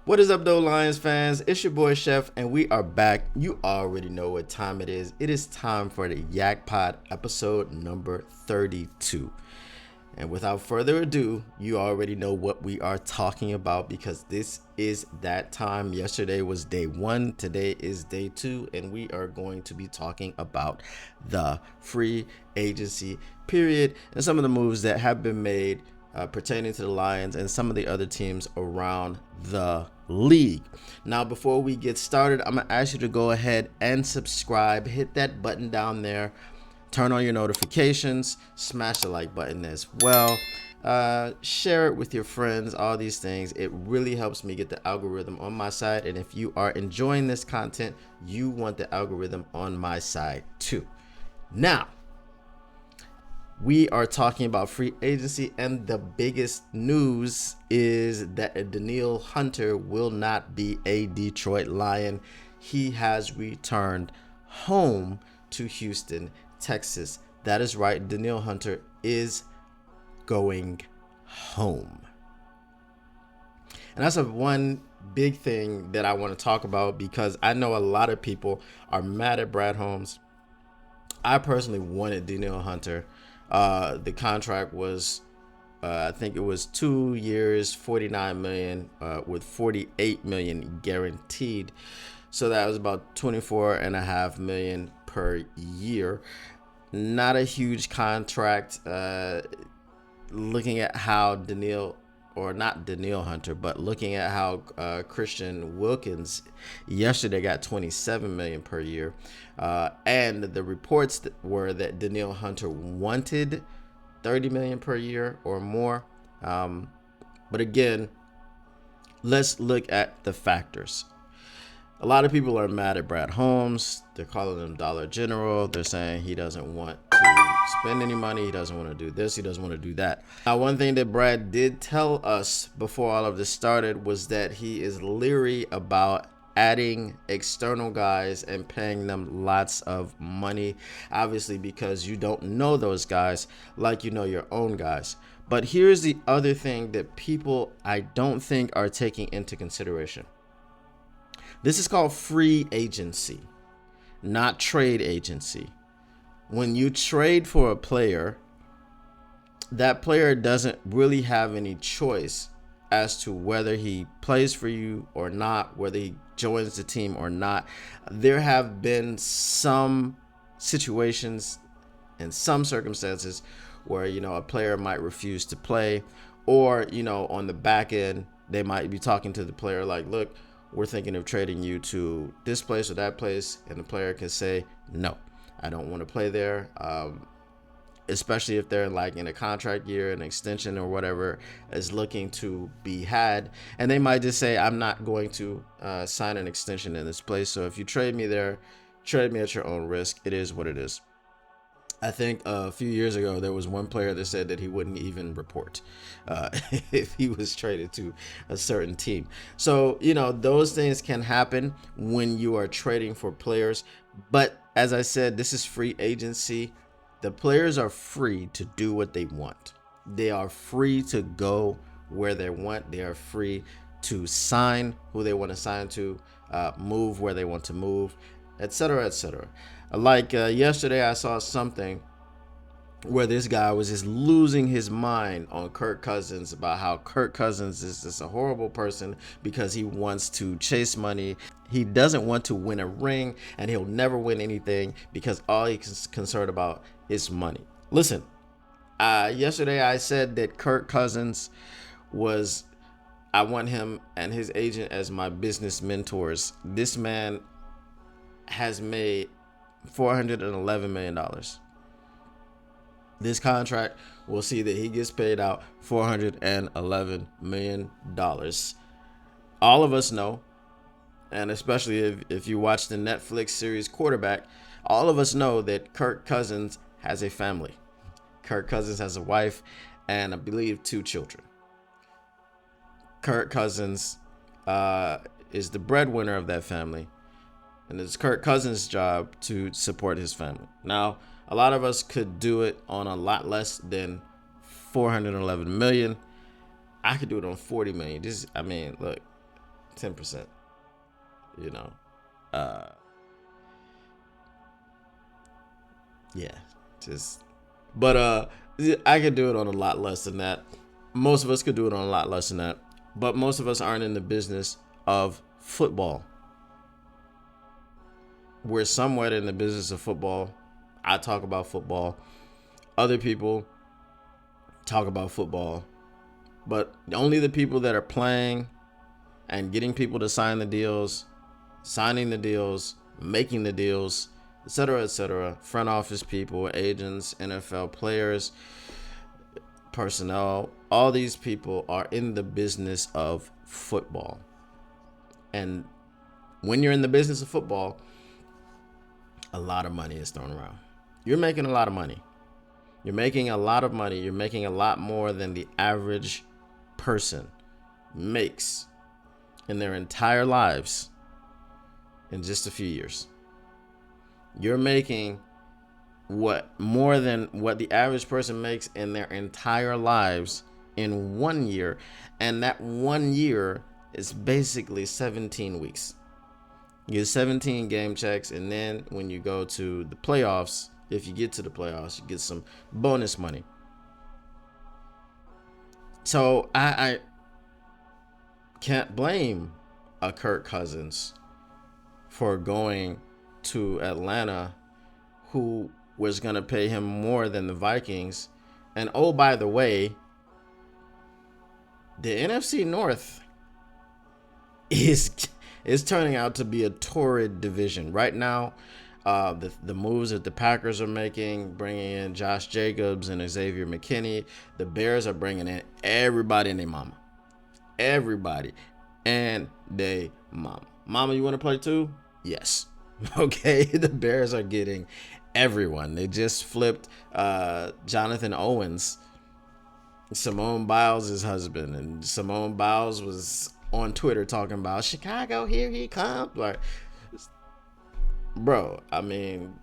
What is up, though, Lions fans? It's your boy Chef, and we are back. You already know what time it is. It is time for the YAK Pod episode number 32. And without further ado, you already know what we are talking about because this is that time. Yesterday was day 1, today is day 2, and we are going to be talking about the free agency period and some of the moves that have been made pertaining to the Lions and some of the other teams around the league. Now, before we get started, I'm going to ask you to go ahead and subscribe. Hit that button down there. Turn on your notifications. Smash the like button as well. Share it with your friends. All these things. It really helps me get the algorithm on my side. And if you are enjoying this content, you want the algorithm on my side too. Now, we are talking about free agency, and the biggest news is that Danielle Hunter will not be a Detroit Lion. He has returned home to Houston, Texas. That is right. Danielle Hunter is going home. And that's one big thing that I want to talk about because I know a lot of people are mad at Brad Holmes. I personally wanted Danielle Hunter. The contract was, I think it was 2 years, $49 million, with $48 million guaranteed. So that was about $24.5 million per year. Not a huge contract. Looking at how not Danielle Hunter, but looking at how Christian Wilkins yesterday got $27 million per year. And the reports were that Danielle Hunter wanted $30 million per year or more. But again, let's look at the factors. A lot of people are mad at Brad Holmes. They're calling him Dollar General. They're saying he doesn't want to spend any money. He doesn't want to do this. He doesn't want to do that. Now, one thing that Brad did tell us before all of this started was that he is leery about adding external guys and paying them lots of money, obviously because you don't know those guys like you know your own guys. But here's the other thing that people I don't think are taking into consideration. This is called free agency, not trade agency. When you trade for a player, that player doesn't really have any choice as to whether he plays for you or not, whether he joins the team or not. There have been some situations and some circumstances where, a player might refuse to play, or, on the back end, they might be talking to the player like, look, we're thinking of trading you to this place or that place. And the player can say, no, I don't want to play there. Especially if they're in a contract year, an extension or whatever is looking to be had. And they might just say, I'm not going to sign an extension in this place. So if you trade me there, trade me at your own risk. It is what it is. I think a few years ago, there was one player that said that he wouldn't even report if he was traded to a certain team. So, those things can happen when you are trading for players. But as I said, this is free agency. The players are free to do what they want. They are free to go where they want. They are free to sign who they want to sign to, move where they want to move, etc., etc. Like yesterday, I saw something where this guy was just losing his mind on Kirk Cousins about how Kirk Cousins is just a horrible person because he wants to chase money. He doesn't want to win a ring, and he'll never win anything because all he's concerned about is money. Listen, yesterday I said that Kirk Cousins I want him and his agent as my business mentors. This man has made $411 million. This contract will see that he gets paid out $411 million. All of us know, and especially if you watch the Netflix series Quarterback, all of us know that Kirk Cousins has a family. Kirk Cousins has a wife and I believe 2 children. Kirk Cousins is the breadwinner of that family. And it's Kirk Cousins' job to support his family. Now, a lot of us could do it on a lot less than $411 million. I could do it on $40 million. Look, 10%, you know. Yeah, but I could do it on a lot less than that. Most of us could do it on a lot less than that, but most of us aren't in the business of football. We're somewhat in the business of football. I talk about football. Other people talk about football, but only the people that are playing and getting people to sign the deals, signing the deals, making the deals, etc., front office people, agents, NFL players, personnel, all these people are in the business of football. And when you're in the business of football, a lot of money is thrown around. You're making a lot of money. You're making a lot of money. You're making a lot more than the average person makes in their entire lives in just a few years. You're making more than what the average person makes in their entire lives in 1 year. And that 1 year is basically 17 weeks. You get 17 game checks, and then when you go to the playoffs, if you get to the playoffs, you get some bonus money. So I can't blame a Kirk Cousins for going to Atlanta, who was going to pay him more than the Vikings. And oh, by the way, the NFC North is turning out to be a torrid division right now. The moves that the Packers are making, bringing in Josh Jacobs and Xavier McKinney, the Bears are bringing in everybody and their mama. Everybody and their mama. Mama, you want to play too? Yes. Okay, the Bears are getting everyone. They just flipped Jonathan Owens, Simone Biles' husband, and Simone Biles was on Twitter talking about Chicago, here he comes. Like, bro, I mean,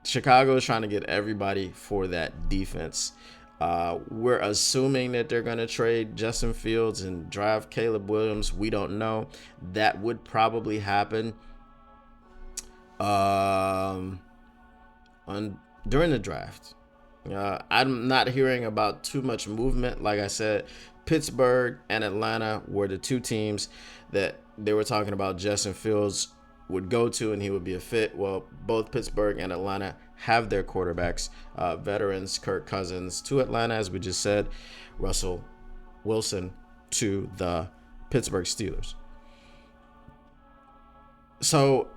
Chicago is trying to get everybody for that defense. We're assuming that they're going to trade Justin Fields and draft Caleb Williams. We don't know. That would probably happen during the draft. I'm not hearing about too much movement. Like I said, Pittsburgh and Atlanta were the two teams that they were talking about Justin Fields would go to and he would be a fit. Well, both Pittsburgh and Atlanta have their quarterbacks, veterans, Kirk Cousins to Atlanta, as we just said, Russell Wilson to the Pittsburgh Steelers. So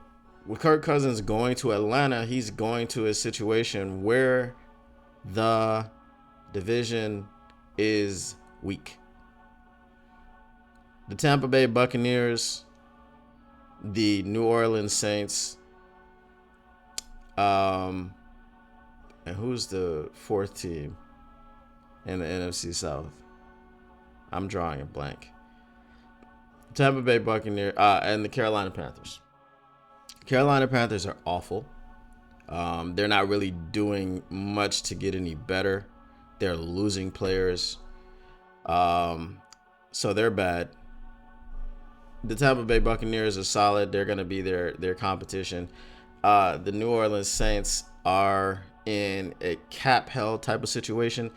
with Kirk Cousins going to Atlanta, he's going to a situation where the division is weak. The Tampa Bay Buccaneers, the New Orleans Saints, and who's the fourth team in the NFC South? I'm drawing a blank. Tampa Bay Buccaneers and the Carolina Panthers. Carolina Panthers are awful. They're not really doing much to get any better. They're losing players. So they're bad. The Tampa Bay Buccaneers are solid. They're going to be their competition. The New Orleans Saints are in a cap hell type of situation.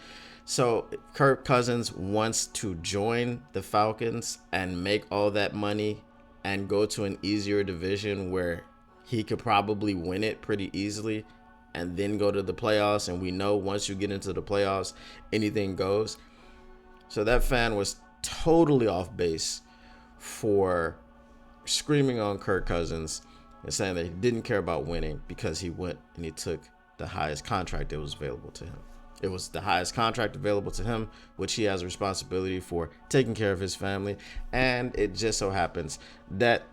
So Kirk Cousins wants to join the Falcons and make all that money and go to an easier division where he could probably win it pretty easily and then go to the playoffs. And we know once you get into the playoffs, anything goes. So that fan was totally off base for screaming on Kirk Cousins and saying that he didn't care about winning because he went and he took the highest contract that was available to him. It was the highest contract available to him, which he has a responsibility for taking care of his family. And it just so happens that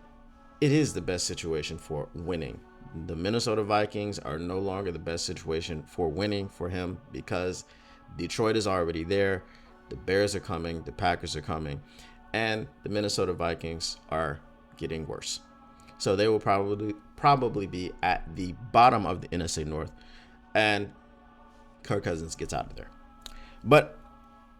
it is the best situation for winning. The Minnesota Vikings are no longer the best situation for winning for him because Detroit is already there. The Bears are coming. The Packers are coming. And the Minnesota Vikings are getting worse. So they will probably be at the bottom of the NFC North. And Kirk Cousins gets out of there. But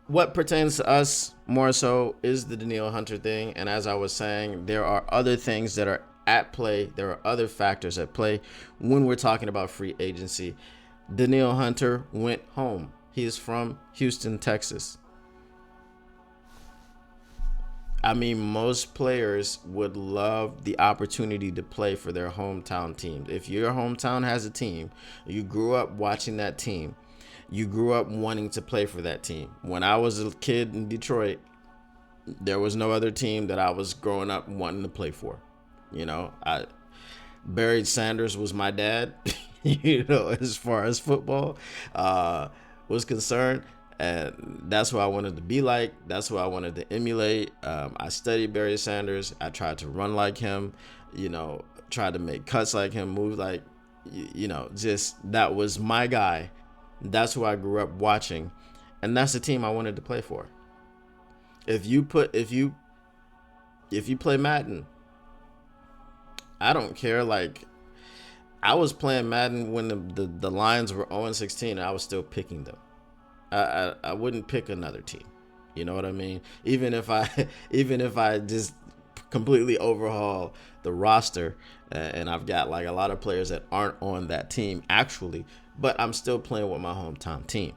What pertains to us more so is the Danielle Hunter thing. And as I was saying, there are other things that are at play. There are other factors at play when we're talking about free agency. Danielle Hunter went home. He is from Houston, Texas. I mean, most players would love the opportunity to play for their hometown teams. If your hometown has a team, you grew up watching that team, you grew up wanting to play for that team. When I was a kid in Detroit, there was no other team that I was growing up wanting to play for. You know, Barry Sanders was my dad, as far as football was concerned. And that's what I wanted to be like. That's what I wanted to emulate. I studied Barry Sanders. I tried to run like him, tried to make cuts like him, move like, just that was my guy. That's who I grew up watching. And that's the team I wanted to play for. If you play Madden, I don't care. Like, I was playing Madden when the Lions were 0-16 and I was still picking them. I wouldn't pick another team. You know what I mean? Even if I just completely overhaul the roster and I've got like a lot of players that aren't on that team actually, but I'm still playing with my hometown team.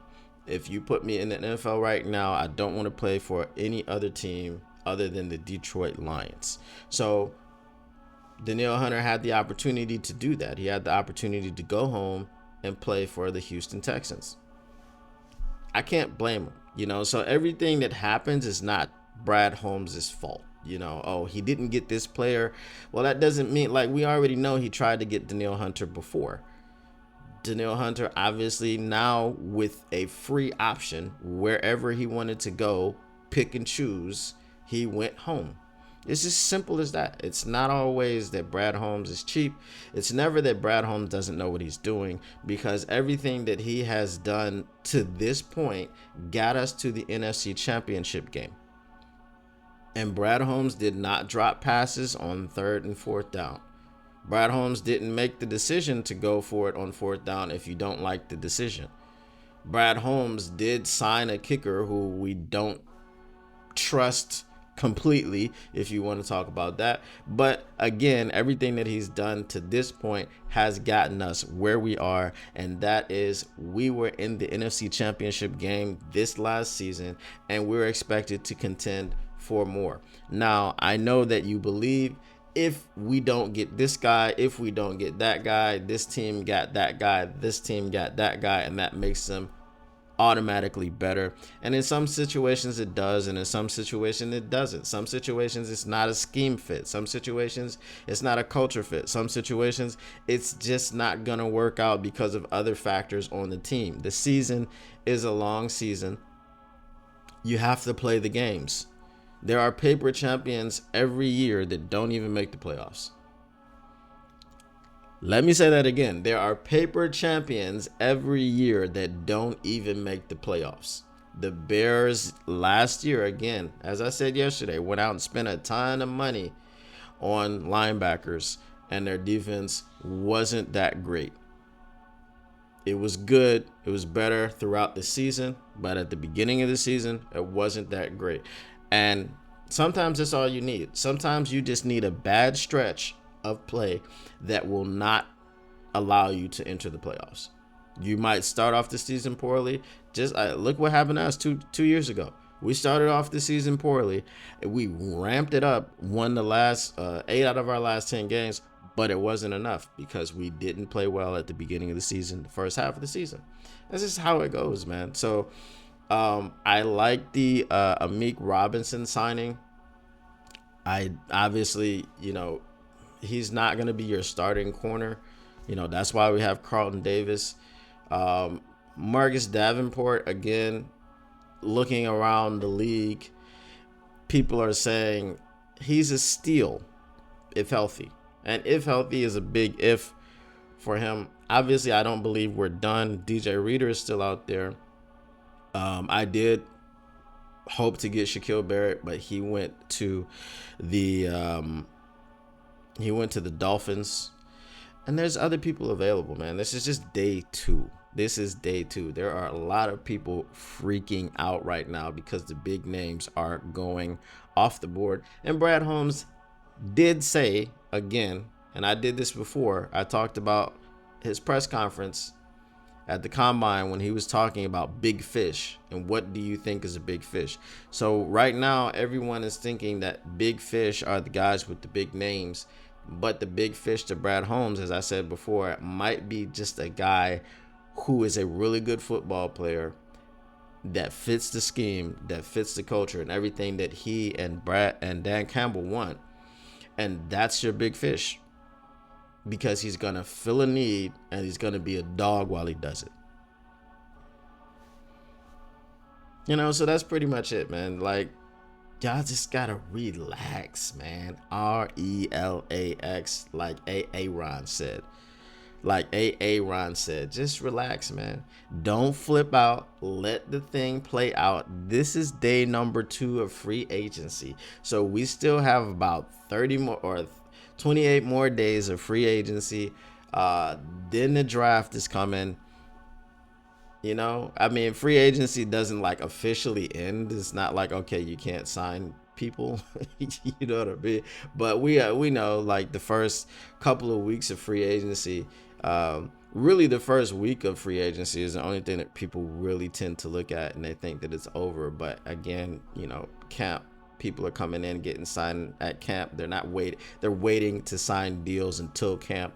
If you put me in the NFL right now, I don't want to play for any other team other than the Detroit Lions. So Danielle Hunter had the opportunity to do that. He had the opportunity to go home and play for the Houston Texans. I can't blame him, so everything that happens is not Brad Holmes' fault. He didn't get this player. Well, that doesn't mean, like, we already know he tried to get Danielle Hunter before. Danielle Hunter, obviously now with a free option, wherever he wanted to go, pick and choose, he went home. It's as simple as that. It's not always that Brad Holmes is cheap. It's never that Brad Holmes doesn't know what he's doing, because everything that he has done to this point got us to the NFC Championship game. And Brad Holmes did not drop passes on 3rd and 4th down. Brad Holmes didn't make the decision to go for it on 4th down if you don't like the decision. Brad Holmes did sign a kicker who we don't trust completely, if you want to talk about that. But again, everything that he's done to this point has gotten us where we are, and that is we were in the NFC Championship game this last season, and we're expected to contend for more. Now, I know that you believe if we don't get this guy, if we don't get that guy, this team got that guy, this team got that guy, and that makes them automatically better. And in some situations it does, and in some situations it doesn't. Some situations it's not a scheme fit. Some situations it's not a culture fit. Some situations it's just not gonna work out because of other factors on the team. The season is a long season. You have to play the games. There are paper champions every year that don't even make the playoffs. Let me say that again. There are paper champions every year that don't even make the playoffs. The Bears last year, again, as I said yesterday, went out and spent a ton of money on linebackers, and their defense wasn't that great. It was good. It was better throughout the season, but at the beginning of the season, it wasn't that great. And sometimes that's all you need. Sometimes you just need a bad stretch of play that will not allow you to enter the playoffs. You might start off the season poorly. Just look what happened to us two years ago. We started off the season poorly. We ramped it up, won the last 8 out of our last 10 games, but it wasn't enough because we didn't play well at the beginning of the season, the first half of the season. That's just how it goes, man. So I like the Amik Robinson signing. I obviously, he's not going to be your starting corner. That's why we have Carlton Davis. Marcus Davenport, again, looking around the league, people are saying he's a steal if healthy. And if healthy is a big if for him. Obviously, I don't believe we're done. DJ Reader is still out there. I did hope to get Shaquille Barrett, but he went to the Dolphins. And there's other people available, man. This is just day 2. This is day 2. There are a lot of people freaking out right now because the big names are going off the board. And Brad Holmes did say, again, and I did this before, I talked about his press conference at the combine when he was talking about big fish and what do you think is a big fish. So right now everyone is thinking that big fish are the guys with the big names, but the big fish to Brad Holmes, as I said before, might be just a guy who is a really good football player that fits the scheme, that fits the culture and everything that he and Brad and Dan Campbell want. And that's your big fish, because he's going to fill a need and he's going to be a dog while he does it. So that's pretty much it, man. Like, y'all just got to relax, man. RELAX, like Aaron said. Just relax, man. Don't flip out. Let the thing play out. This is day number 2 of free agency. So we still have about 30 more or 28 more days of free agency. Then the draft is coming. Free agency doesn't like officially end. It's not like, okay, you can't sign people. You know what I mean? But we know, like, the first couple of weeks of free agency, really the first week of free agency is the only thing that people really tend to look at, and they think that it's over. But again, camp, people are coming in, getting signed at camp. They're not waiting. They're waiting to sign deals until camp.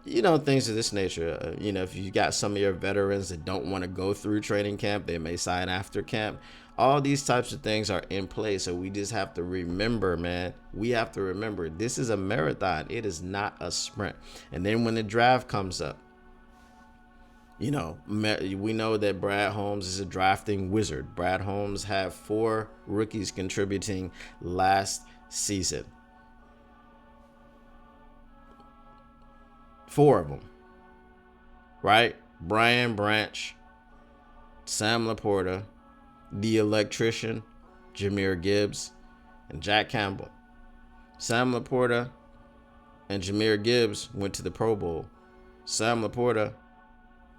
Things of this nature. If you got some of your veterans that don't want to go through training camp, they may sign after camp. All these types of things are in place. So we just have to remember, man, this is a marathon. It is not a sprint. And then when the draft comes up, we know that Brad Holmes is a drafting wizard. Brad Holmes had 4 rookies contributing last season. 4 of them, right? Brian Branch, Sam Laporta, the electrician, Jahmyr Gibbs, and Jack Campbell. Sam Laporta and Jahmyr Gibbs went to the Pro Bowl. Sam Laporta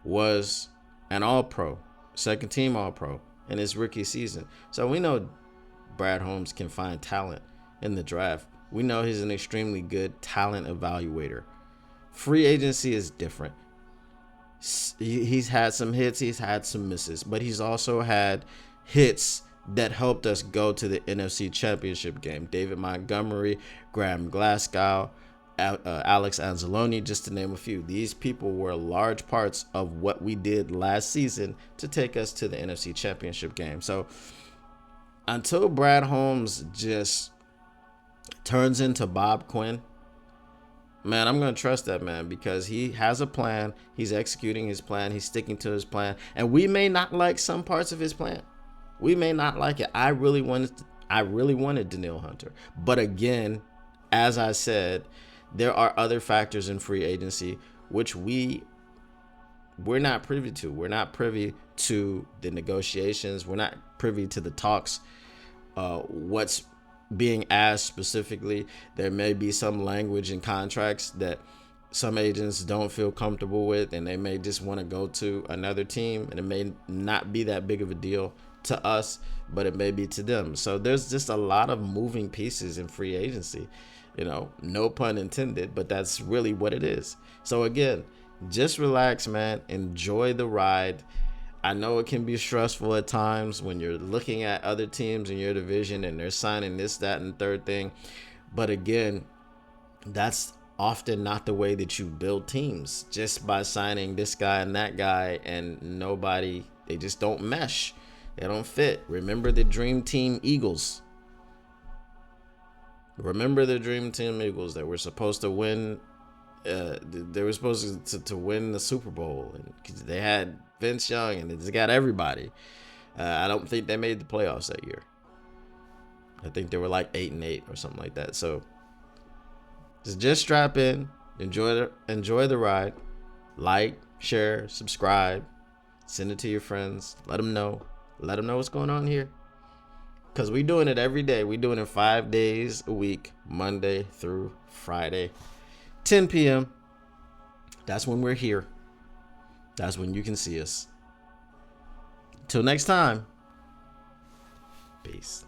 was an All-Pro, second team All-Pro in his rookie season. So we know Brad Holmes can find talent in the draft. We know he's an extremely good talent evaluator. Free agency is different. He's had some hits, he's had some misses, but he's also had hits that helped us go to the NFC Championship game. David Montgomery, Graham Glasgow, Alex Anzalone, just to name a few. These people were large parts of what we did last season to take us to the NFC Championship game. So until Brad Holmes just turns into Bob Quinn, man, I'm going to trust that man, because he has a plan. He's executing his plan. He's sticking to his plan. And we may not like some parts of his plan. We may not like it. I really wanted Danielle Hunter. But again, as I said, there are other factors in free agency which we're not privy to. We're not privy to the negotiations. We're not privy to the talks. What's being asked specifically. There may be some language in contracts that some agents don't feel comfortable with, and they may just want to go to another team, and it may not be that big of a deal to us, but it may be to them. So there's just a lot of moving pieces in free agency, no pun intended, but that's really what it is. So again, just relax, man. Enjoy the ride. I know it can be stressful at times when you're looking at other teams in your division and they're signing this, that, and third thing. But again, that's often not the way that you build teams, just by signing this guy and that guy, and they just don't mesh. They don't fit. Remember the Dream Team Eagles. Remember the Dream Team Eagles that were supposed to win. They were supposed to win the Super Bowl, and they had Vince Young, and they just got everybody. I don't think they made the playoffs that year. I think they were like 8-8 or something like that. So just strap in, enjoy the ride, like, share, subscribe, send it to your friends, let them know what's going on here, because we're doing it every day. We're doing it 5 days a week, Monday through Friday, 10 p.m. That's when we're here. That's when you can see us. Till next time. Peace.